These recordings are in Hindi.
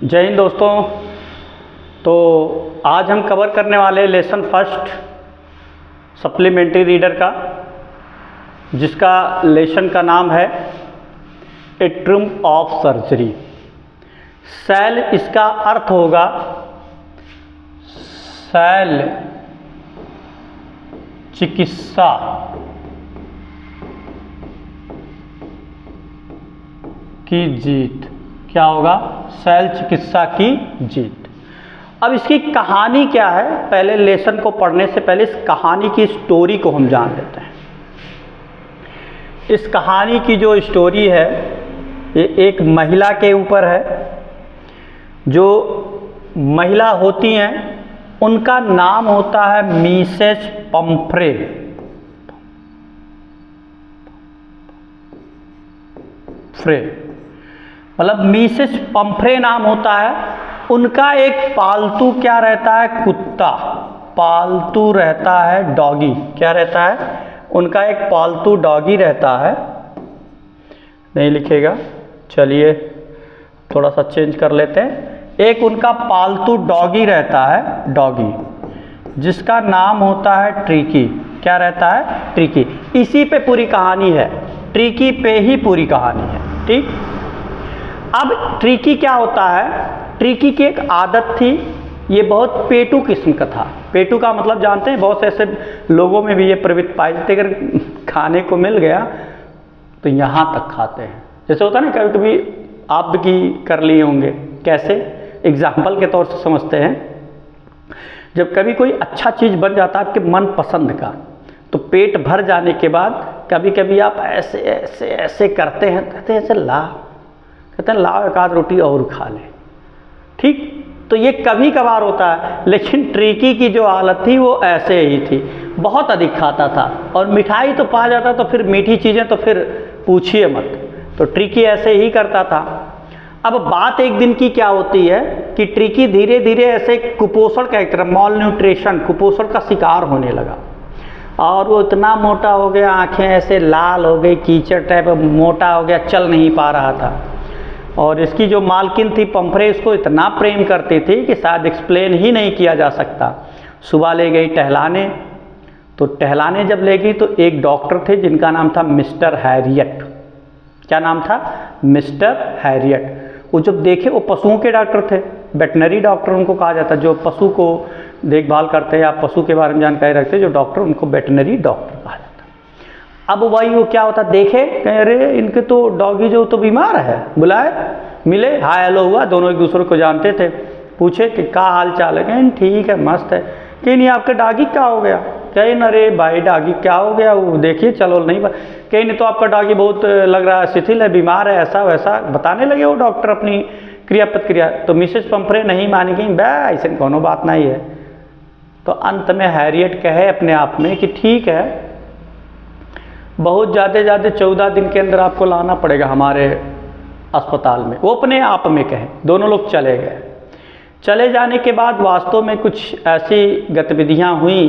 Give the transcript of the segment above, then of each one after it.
जय हिंद दोस्तों। तो आज हम कवर करने वाले लेसन फर्स्ट सप्लीमेंट्री रीडर का, जिसका लेसन का नाम है ए ट्रूम्प ऑफ सर्जरी। शैल इसका अर्थ होगा शैल चिकित्सा की जीत। क्या होगा? शैल चिकित्सा की जीत। अब इसकी कहानी क्या है, पहले लेसन को पढ़ने से पहले इस कहानी की स्टोरी को हम जान लेते हैं। इस कहानी की जो स्टोरी है ये एक महिला के ऊपर है। जो महिला होती हैं उनका नाम होता है मिसेस पंफ्रे। मतलब मिसेस पंफ्रे नाम होता है। उनका एक पालतू क्या रहता है? कुत्ता। पालतू रहता है डॉगी। क्या रहता है? उनका एक पालतू डॉगी रहता है। नहीं लिखेगा, चलिए थोड़ा सा चेंज कर लेते हैं। एक उनका पालतू डॉगी रहता है, डॉगी, जिसका नाम होता है ट्रिकी। क्या रहता है? ट्रिकी। इसी पे पूरी कहानी है, ट्रिकी पे ही पूरी कहानी है। ठीक। अब ट्रिकी क्या होता है? ट्रिकी की एक आदत थी, ये बहुत पेटू किस्म का था। पेटू का मतलब जानते हैं? बहुत से ऐसे लोगों में भी ये प्रवृत्ति पाई जाती है, अगर खाने को मिल गया तो यहाँ तक खाते हैं। जैसे होता है ना, कभी कभी आप भी कर लिए होंगे। कैसे? एग्जाम्पल के तौर से समझते हैं। जब कभी कोई अच्छा चीज़ बन जाता है आपके मन पसंद का, तो पेट भर जाने के बाद कभी कभी आप ऐसे ऐसे ऐसे करते हैं, कहते हैं ऐसे कहते हैं लाओ एक आध रोटी और खा ले। ठीक। तो ये कभी कभार होता है, लेकिन ट्रिकी की जो हालत थी वो ऐसे ही थी। बहुत अधिक खाता था और मिठाई तो पा जाता, तो फिर मीठी चीज़ें तो फिर पूछिए मत। तो ट्रिकी ऐसे ही करता था। अब बात एक दिन की क्या होती है कि ट्रिकी धीरे धीरे ऐसे कुपोषण का एक तरह मॉल न्यूट्रिशन, कुपोषण का शिकार होने लगा। और वो इतना मोटा हो गया, आंखें ऐसे लाल हो गई, कीचड़ टाइप मोटा हो गया, चल नहीं पा रहा था। और इसकी जो मालकिन थी पंफ्रे, इसको इतना प्रेम करती थी कि शायद एक्सप्लेन ही नहीं किया जा सकता। सुबह ले गई टहलाने, तो टहलाने जब ले गई तो एक डॉक्टर थे जिनका नाम था मिस्टर हैरियट। क्या नाम था? Mister Harriet. वो जब देखे, वो पशुओं के डॉक्टर थे, वेटनरी डॉक्टर उनको कहा जाता है। जो पशु को देखभाल करते हैं या पशु के बारे में जानकारी रखते हैं जो डॉक्टर, उनको वेटनरी डॉक्टर कहा जाता है। अब वही वो क्या होता, देखे कहीं अरे इनके तो डॉगी जो तो बीमार है, बुलाए, मिले, हाय हेलो हुआ, दोनों एक दूसरे को जानते थे। पूछे कि क्या हाल चाल है? कहीं ठीक है, मस्त है। कहीं नहीं, आपके डॉगी क्या हो गया? कहीं अरे भाई डॉगी क्या हो गया, वो देखिए चलो नहीं। कहीं नहीं, तो आपका डॉगी बहुत लग रहा है शिथिल है, बीमार है, ऐसा वैसा बताने लगे वो डॉक्टर अपनी क्रिया प्रतिक्रिया। तो मिसेस पंफ्रे नहीं मानी, गई बे ऐसे कोनो बात नहीं है। तो अंत में हैरियट कहे अपने आप में कि ठीक है, बहुत ज़्यादा 14 दिन के अंदर आपको लाना पड़ेगा हमारे अस्पताल में। वो अपने आप में कहे। दोनों लोग चले गए। चले जाने के बाद वास्तव में कुछ ऐसी गतिविधियां हुई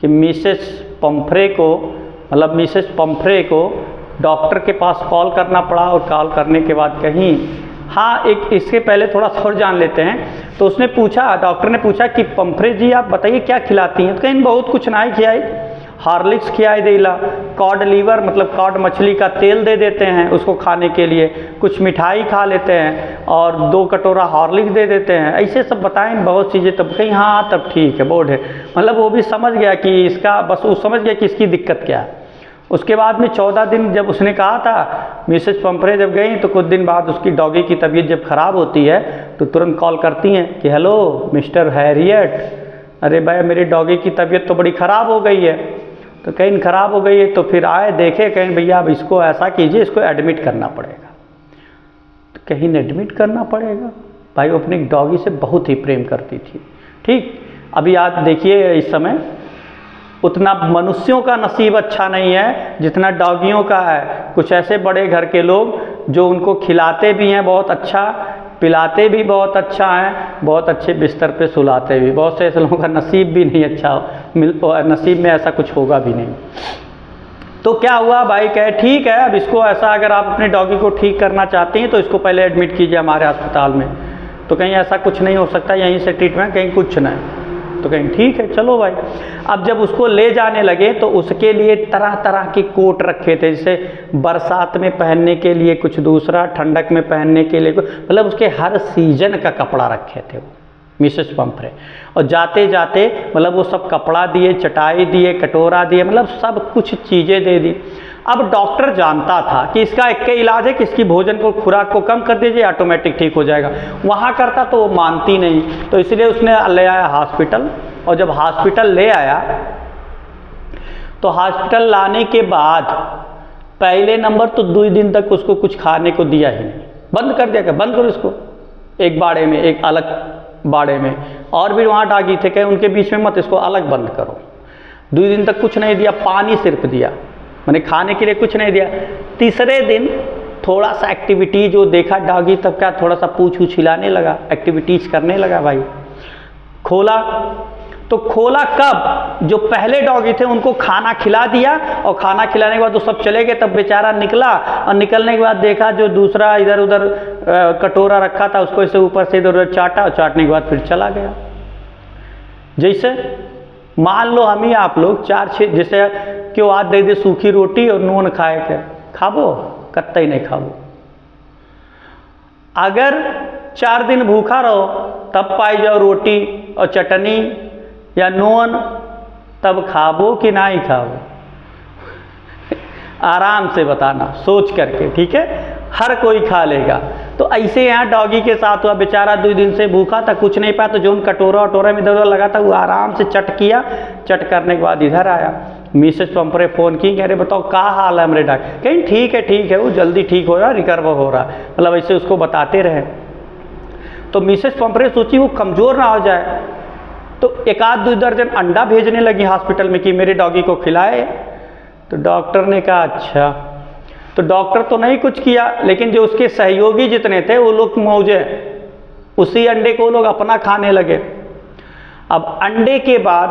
कि मिसेस पंफ्रे को डॉक्टर के पास कॉल करना पड़ा। और कॉल करने के बाद कहीं, हाँ, एक इसके पहले थोड़ा सा और जान लेते हैं। तो उसने पूछा, डॉक्टर ने पूछा कि पंफ्रे जी आप बताइए क्या खिलाती हैं? तो कहीं बहुत कुछ नहीं खिलाई, हॉर्लिक्स खिलाई देला, कॉड लीवर मतलब कॉड मछली का तेल दे देते हैं उसको खाने के लिए, कुछ मिठाई खा लेते हैं और 2 कटोरा हॉर्लिक्स दे देते हैं, ऐसे सब बताएं बहुत चीज़ें। तब कहीं हाँ तब ठीक है, बोर्ड है। मतलब वो भी समझ गया कि इसका, बस वो समझ गया कि इसकी दिक्कत क्या है। उसके बाद में 14 दिन जब उसने कहा था, मिसेस पंफ्रे जब गई तो कुछ दिन बाद उसकी डॉगी की तबीयत जब ख़राब होती है तो तुरंत कॉल करती हैं कि हेलो मिस्टर हैरियट, अरे भाई मेरी डॉगी की तबीयत तो बड़ी ख़राब हो गई है। तो कहीं ख़राब हो गई है, तो फिर आए देखे, कहीं भैया अब इसको ऐसा कीजिए, इसको एडमिट करना पड़ेगा। तो कहीं एडमिट करना पड़ेगा। भाई वो अपने डॉगी से बहुत ही प्रेम करती थी। ठीक। अभी आप देखिए इस समय उतना मनुष्यों का नसीब अच्छा नहीं है जितना डॉगियों का है। कुछ ऐसे बड़े घर के लोग जो उनको खिलाते भी हैं बहुत अच्छा, पिलाते भी बहुत अच्छा है, बहुत अच्छे बिस्तर पे सुलाते भी। बहुत से ऐसे लोगों का नसीब भी नहीं अच्छा, नसीब में ऐसा कुछ होगा भी नहीं। तो क्या हुआ, भाई कहे ठीक है, अब इसको ऐसा, अगर आप अपने डॉगी को ठीक करना चाहते हैं तो इसको पहले एडमिट कीजिए हमारे अस्पताल में। तो कहीं ऐसा कुछ नहीं हो सकता, यहीं से ट्रीटमेंट, कहीं कुछ नहीं। तो कहीं ठीक है चलो भाई। अब जब उसको ले जाने लगे तो उसके लिए तरह तरह के कोट रखे थे, जैसे बरसात में पहनने के लिए कुछ दूसरा, ठंडक में पहनने के लिए, मतलब उसके हर सीजन का कपड़ा रखे थे वो मिसेस पंफ्रे। और जाते जाते मतलब वो सब कपड़ा दिए, चटाई दिए, कटोरा दिए, मतलब सब कुछ चीज़ें दे दी। अब डॉक्टर जानता था कि इसका एक इलाज है कि इसकी भोजन को, खुराक को कम कर दीजिए, ऑटोमेटिक ठीक हो जाएगा। वहाँ करता तो वो मानती नहीं, तो इसलिए उसने ले आया हॉस्पिटल। और जब हॉस्पिटल ले आया तो हॉस्पिटल लाने के बाद पहले नंबर तो 2 दिन तक उसको कुछ खाने को दिया ही नहीं, बंद कर दिया, बंद करो इसको एक बाड़े में, एक अलग बाड़े में, और भी वहाँ डागी थे कहे उनके बीच में मत, इसको अलग बंद करो। 2 दिन तक कुछ नहीं दिया, पानी सिर्फ दिया, मैंने खाने के लिए कुछ नहीं दिया। तीसरे दिन थोड़ा सा एक्टिविटीज जो देखा डॉगी, तब क्या थोड़ा सा पूछ वूछ हिलाने लगा, एक्टिविटीज करने लगा भाई। खोला तो खोला कब, जो पहले डॉगी थे उनको खाना खिला दिया, और खाना खिलाने के बाद वो सब चले गए, तब बेचारा निकला, और निकलने के बाद देखा जो दूसरा इधर उधर कटोरा रखा था उसको ऐसे ऊपर से इधर उधर चाटा, और चाटने के बाद फिर चला गया। जैसे मान लो हम ही आप लोग 4-6 जैसे क्यों आज दे दे सूखी रोटी और नून खाए के, खाबो कत्ते ही नहीं खाबो। अगर 4 दिन भूखा रहो तब पाई जाओ रोटी और चटनी या नून, तब खाबो कि ना ही खाबो? आराम से बताना, सोच करके, ठीक है? हर कोई खा लेगा। तो ऐसे यहाँ डॉगी के साथ हुआ, बेचारा 2 दिन से भूखा था, कुछ नहीं पाया, तो जो उन कटोरा वटोरा में इधर उधर लगा था वो आराम से चट किया। चट करने के बाद इधर आया, मिसेस पंपरे फ़ोन की, कह रहे बताओ क्या हाल है मेरे डॉग? कहीं ठीक है वो जल्दी ठीक हो रहा, रिकवर हो रहा, मतलब ऐसे उसको बताते रहे। तो मिसेस पंपरे सोची वो कमज़ोर ना हो जाए, तो 1-2 दर्जन अंडा भेजने लगी हॉस्पिटल में कि मेरे डॉगी को खिलाए। तो डॉक्टर ने कहा अच्छा। तो डॉक्टर तो नहीं कुछ किया, लेकिन जो उसके सहयोगी जितने थे वो लोग मौजे, उसी अंडे को लोग अपना खाने लगे। अब अंडे के बाद,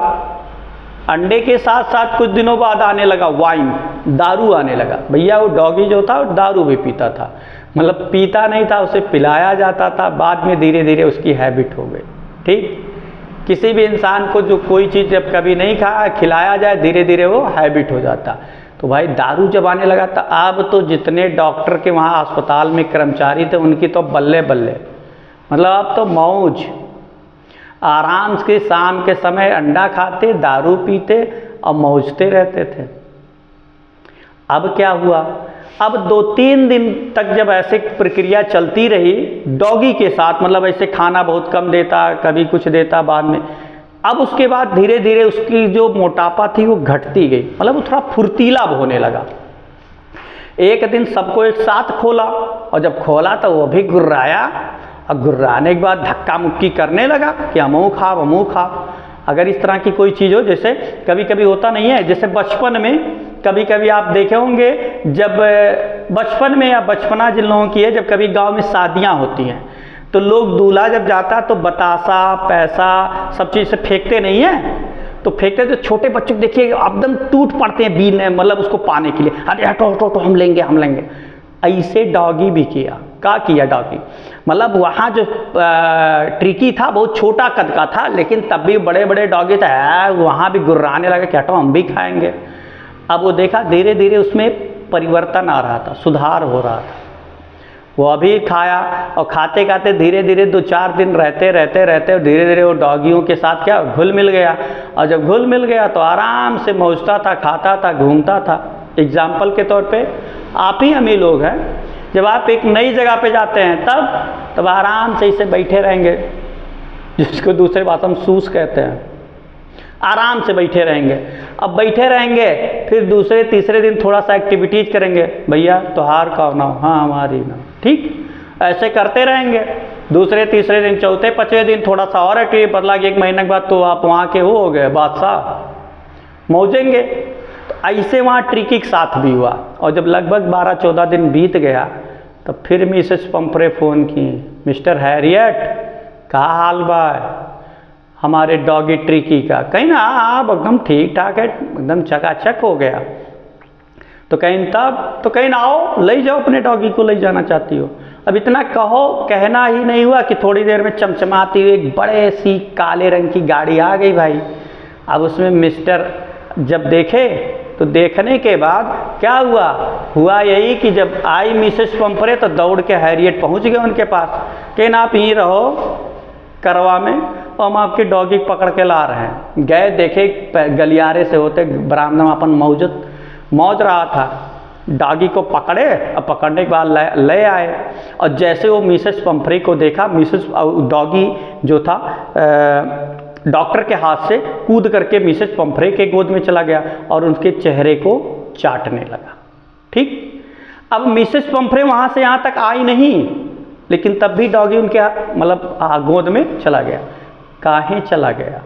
अंडे के साथ साथ कुछ दिनों बाद आने लगा वाइन, दारू आने लगा। भैया वो डॉगी जो था वो दारू भी पीता था, मतलब पीता नहीं था, उसे पिलाया जाता था, बाद में धीरे धीरे उसकी हैबिट हो गई। ठीक, किसी भी इंसान को जो कोई चीज़ जब कभी नहीं खाया, खिलाया जाए, धीरे धीरे वो हैबिट हो जाता। तो भाई दारू जब आने लगा तो अब तो जितने डॉक्टर के वहाँ अस्पताल में कर्मचारी थे उनकी तो बल्ले बल्ले, मतलब अब तो मौज, आराम से शाम के समय अंडा खाते, दारू पीते और मौजते रहते थे। अब क्या हुआ, अब 2-3 दिन तक जब ऐसे प्रक्रिया चलती रही डॉगी के साथ, मतलब ऐसे खाना बहुत कम देता, कभी कुछ देता बाद में, अब उसके बाद धीरे धीरे उसकी जो मोटापा थी वो घटती गई, मतलब वो थोड़ा फुर्तीला होने लगा। एक दिन सबको एक साथ खोला, और जब खोला तो वो भी गुर्राया, और गुर्राने के बाद धक्का मुक्की करने लगा कि हमू खा। अगर इस तरह की कोई चीज़ हो, जैसे कभी कभी होता नहीं है, जैसे बचपन में कभी कभी आप देखे होंगे, जब बचपन में या बचपना जिन लोगों की है, जब कभी गांव में शादियां होती हैं तो लोग दूल्हा जब जाता तो बतासा, पैसा, सब चीज़ से फेंकते नहीं है, तो फेंकते तो छोटे बच्चों को देखिए एकदम टूट पड़ते हैं बीन, मतलब उसको पाने के लिए, अरे हटो हटो हटो, हम लेंगे। ऐसे डॉगी भी किया, क्या किया डॉगी, मतलब वहाँ जो ट्रिकी था बहुत छोटा कद का था, लेकिन तब भी बड़े बड़े डॉगी थे, वहाँ भी गुर्राने लगे कि हटो हम भी खाएंगे। अब वो देखा धीरे धीरे उसमें परिवर्तन आ रहा था, सुधार हो रहा था, वो अभी खाया, और खाते खाते धीरे धीरे 2-4 दिन रहते और धीरे धीरे वो डॉगियों के साथ क्या घुल मिल गया, और जब घुल मिल गया तो आराम से मौजता था, खाता था, घूमता था। एग्जाम्पल के तौर पे आप ही हम ही लोग हैं, जब आप एक नई जगह पे जाते हैं तब आराम से इसे बैठे रहेंगे, जिसको दूसरे भाषा में सूस कहते हैं, आराम से बैठे रहेंगे। अब बैठे रहेंगे, फिर दूसरे तीसरे दिन थोड़ा सा एक्टिविटीज करेंगे, भैया तोहार का ना, हाँ हमारी ना, ठीक, ऐसे करते रहेंगे। दूसरे तीसरे दिन, चौथे 5वें दिन थोड़ा सा और एक्टिविटी बदला, 1 महीने के बाद तो आप वहाँ के हो गए बादशाह, मौजेंगे। तो ऐसे वहाँ ट्रिकी के साथ भी हुआ, और जब लगभग 12-14 दिन बीत गया तो फिर मिसेस पंपरे फ़ोन की, मिस्टर हैरियट क्या हाल बा हमारे डॉगी ट्रिकी का? कहीं ना आप एकदम ठीक ठाक है, एकदम चकाचक हो गया। तो कहीं तब तो कहीं ना आओ, ले जाओ अपने डॉगी को, ले जाना चाहती हो? अब इतना कहना ही नहीं हुआ कि थोड़ी देर में चमचमाती हुई एक बड़े सी काले रंग की गाड़ी आ गई भाई। अब उसमें मिस्टर जब देखे तो देखने के बाद क्या हुआ यही कि जब आई मिसेस पंपरे तो दौड़ के हैरियट पहुंच गए उनके पास कि ना आप यहीं रहो करवा में और हम आपके डॉगी पकड़ के ला रहे हैं। गए देखे गलियारे से होते बरामदा में अपन मौज रहा था, डॉगी को पकड़े और पकड़ने के बाद ले आए। और जैसे वो मिसेस पंपरे को देखा, मिसेस डॉगी जो था डॉक्टर के हाथ से कूद करके मिसेस पंपरे के गोद में चला गया और उनके चेहरे को चाटने लगा। ठीक, अब मिसेस पंपरे वहाँ से यहाँ तक आई नहीं, लेकिन तब भी डॉगी उनके मतलब गोद में चला गया। काहे चला गया?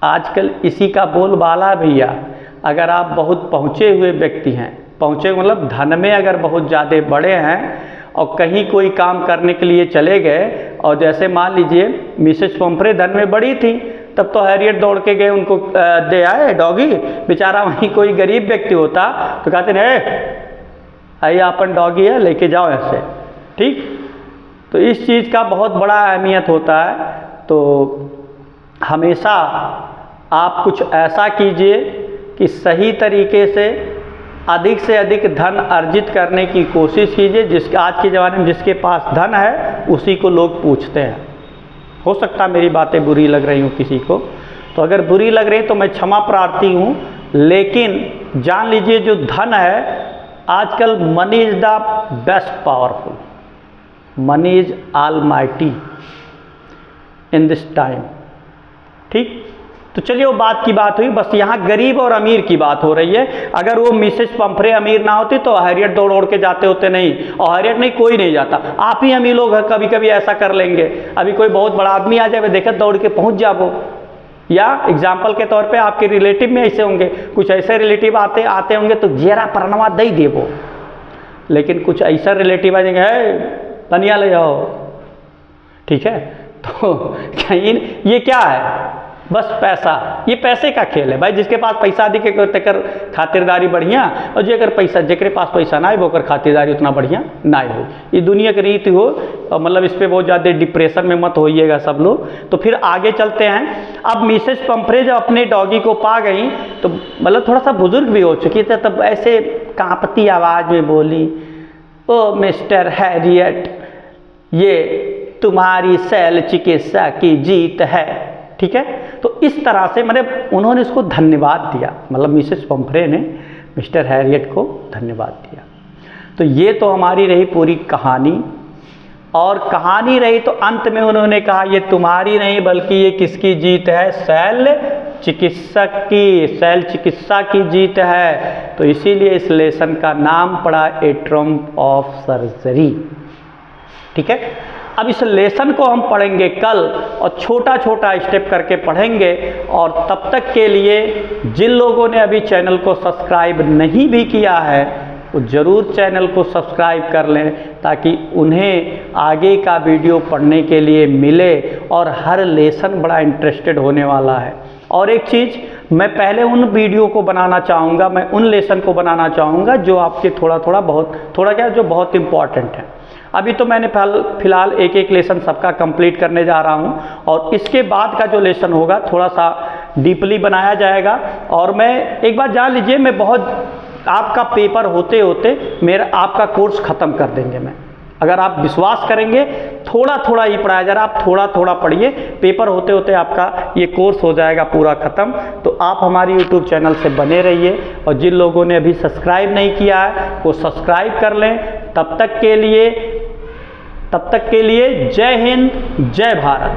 आजकल इसी का बोलबाला भैया। अगर आप बहुत पहुँचे हुए व्यक्ति हैं, पहुँचे मतलब धन में अगर बहुत ज़्यादा बड़े हैं और कहीं कोई काम करने के लिए चले गए, और जैसे मान लीजिए मिसेस पंपरे धन में बड़ी थी, तब तो हैरियट दौड़ के गए उनको दे आए डॉगी। बेचारा वहीं कोई गरीब व्यक्ति होता तो कहते हैं अपन डॉगी है लेके जाओ ऐसे। ठीक, तो इस चीज़ का बहुत बड़ा अहमियत होता है। तो हमेशा आप कुछ ऐसा कीजिए कि सही तरीके से अधिक धन अर्जित करने की कोशिश कीजिए। आज के ज़माने में जिसके पास धन है उसी को लोग पूछते हैं। हो सकता है मेरी बातें बुरी लग रही हूँ किसी को, तो अगर बुरी लग रही तो मैं क्षमा प्रार्थी हूँ, लेकिन जान लीजिए जो धन है आजकल money is the best powerful, money is almighty in this time. ठीक, तो चलिए वो बात की बात हुई, बस यहाँ गरीब और अमीर की बात हो रही है। अगर वो मिसेस पंपरे अमीर ना होती तो हैरियट दौड़ के जाते होते नहीं, और हैरियट नहीं कोई नहीं जाता। आप ही अमीर लोग कभी कभी ऐसा कर लेंगे, अभी कोई बहुत बड़ा आदमी आ जाए देखा दौड़ के पहुँच जाओ। या एग्जाम्पल के तौर पे आपके रिलेटिव में ऐसे होंगे, कुछ ऐसे रिलेटिव आते होंगे तो जेरा परनवा दे दे वो, लेकिन कुछ ऐसा रिलेटिव आ जाएंगे पनिया ले जाओ। ठीक है, तो कहीं ये क्या है? बस पैसा, ये पैसे का खेल है भाई। जिसके पास पैसा अधिक है तेकर खातिरदारी बढ़िया, और जेकर पैसा जेकरे पास पैसा ना हो ओकर खातिरदारी उतना बढ़िया ना हो। ये दुनिया की रीति हो, मतलब इस पर बहुत ज़्यादा डिप्रेशन में मत होइएगा सब लोग। तो फिर आगे चलते हैं। अब मिसेस पंपरे जब अपने डॉगी को पा गई तो मतलब थोड़ा सा बुजुर्ग भी हो चुकी थी, तब ऐसे कांपती आवाज़ में बोली, ओ मिस्टर हैरियट, ये तुम्हारी शैल चिकित्सा की जीत है। ठीक है, तो इस तरह से मतलब उन्होंने इसको धन्यवाद दिया, मतलब मिसेस पंपरे ने मिस्टर हैरियट को धन्यवाद दिया। तो ये तो हमारी रही पूरी कहानी, और कहानी रही तो अंत में उन्होंने कहा ये तुम्हारी नहीं बल्कि ये किसकी जीत है? शैल चिकित्सक की, शैल चिकित्सा की जीत है। तो इसीलिए इस लेसन का नाम पड़ा ए ट्रम्प ऑफ सर्जरी। ठीक है, अब इस लेसन को हम पढ़ेंगे कल, और छोटा छोटा स्टेप करके पढ़ेंगे। और तब तक के लिए जिन लोगों ने अभी चैनल को सब्सक्राइब नहीं भी किया है वो ज़रूर चैनल को सब्सक्राइब कर लें, ताकि उन्हें आगे का वीडियो पढ़ने के लिए मिले। और हर लेसन बड़ा इंटरेस्टेड होने वाला है। और एक चीज़ मैं पहले उन वीडियो को बनाना चाहूँगा, मैं उन लेसन को बनाना चाहूँगा जो आपके थोड़ा क्या जो बहुत इम्पॉर्टेंट है। अभी तो मैंने फिलहाल एक लेसन सबका कंप्लीट करने जा रहा हूँ, और इसके बाद का जो लेसन होगा थोड़ा सा डीपली बनाया जाएगा। और मैं एक बात जान लीजिए, मैं बहुत आपका पेपर होते होते मेरा आपका कोर्स ख़त्म कर देंगे। मैं अगर आप विश्वास करेंगे, थोड़ा थोड़ा ही पढ़ाया जा रहा, आप थोड़ा थोड़ा पढ़िए, पेपर होते होते आपका ये कोर्स हो जाएगा पूरा ख़त्म। तो आप हमारी YouTube चैनल से बने रहिए, और जिन लोगों ने अभी सब्सक्राइब नहीं किया है वो सब्सक्राइब कर लें। तब तक के लिए जय हिंद, जय भारत।